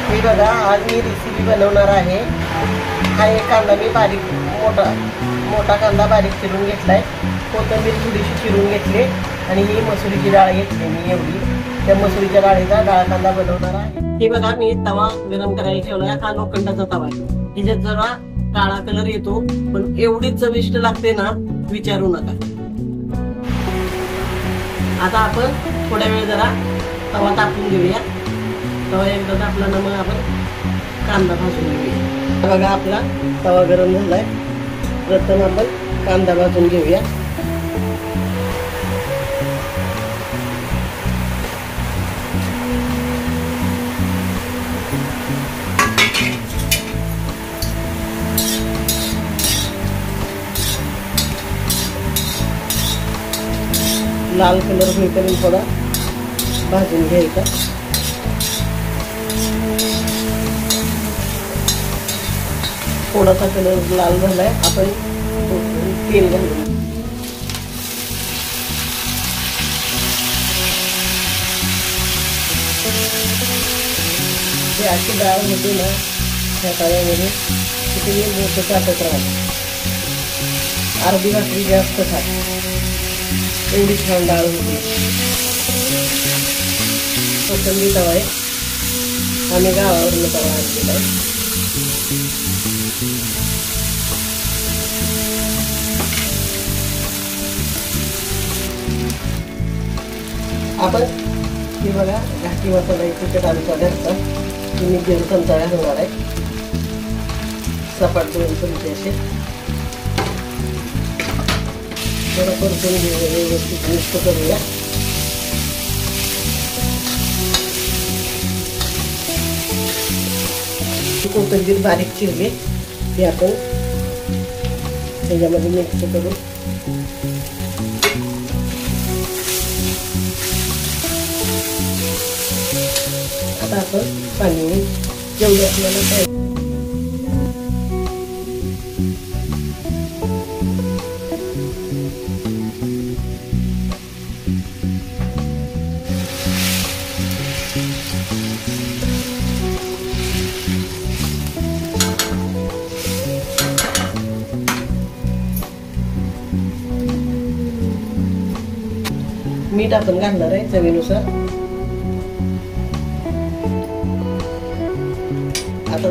हे बघा, आज मी रेसिपी बनवणार आहे। हा एक कांदा मी मोठा कांदा बारीक चिरून घेतलाय, कोथिंबीर थोडीशी चिरून घेतली आणि ही मसुरीची डाळ घेतली मी एवढी। त्या मसुरीच्या डाळीचा डाळ कांदा बनवणार आहे। हे बघा, मी तवा गरम करायला ठेवलाय। हा लोखंडाचा तवा आहे, त्याच्यात जरा काळा कलर येतो, पण एवढी चविष्ट लागते ना, विचारू नका। आता आपण थोड्या वेळ जरा तवा तापवून घेऊया। तवा एकदा तापला ना मग आपण कांदा भाजून घेऊया। बघा, आपला तवा गरम झालाय। प्रथम आपण कांदा भाजून घेऊया। लाल कलर होईपर्यंत थोडा भाजून घ्यायचा। थोडासा कलर लाल झालाय, आपण तेल घालून जे अशी डाळ होती ना त्या तव्यामध्ये, तिथे मी मोठं टाकत राहतो। अर्धी भाकरी जास्त खात, एवढी छान डाळ होती। कोथिंबीर तवा आहे, आम्ही गावावरून तवा आणलेला आहे। आपण हे बघा, घाटी मसाला तिखट आमचा घरचा तुम्ही 1.5 चमचा घालणार आहे। सपाट 2 चमचे असे थोडं परतून घेऊया, व्यवस्थित मिक्स करूया। कोथिंबीर बारीक चिरली ती आपण त्याच्यामध्ये मिक्स करू। आता आपण पाणी जेवढं आपल्याला पाहिजे मीठ आपण घालणार आहे चवीनुसार। आता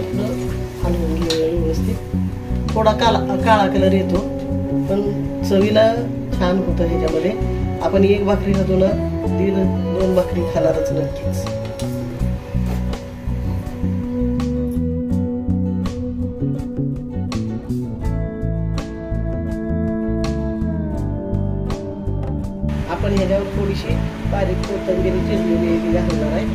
हलवून घेऊया व्यवस्थित। थोडा काळा कलर येतो, पण चवीला छान होतं। ह्याच्यामध्ये आपण 1 भाकरी खातो ना, 2 भाकरी खाणारच नक्कीच। आपण ह्याच्यावर थोडीशी बारीक कोथिंबीर चिरलेली घालणार आहे।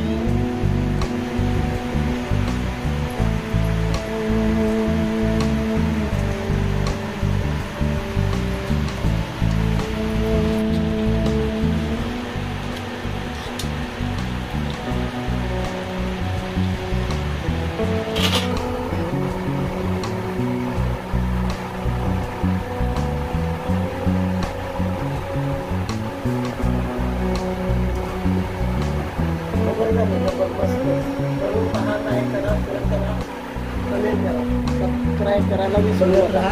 सबस्क्राइब करायला विसरू नका।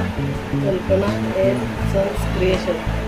कल्पना एंड सन्स क्रिएशन।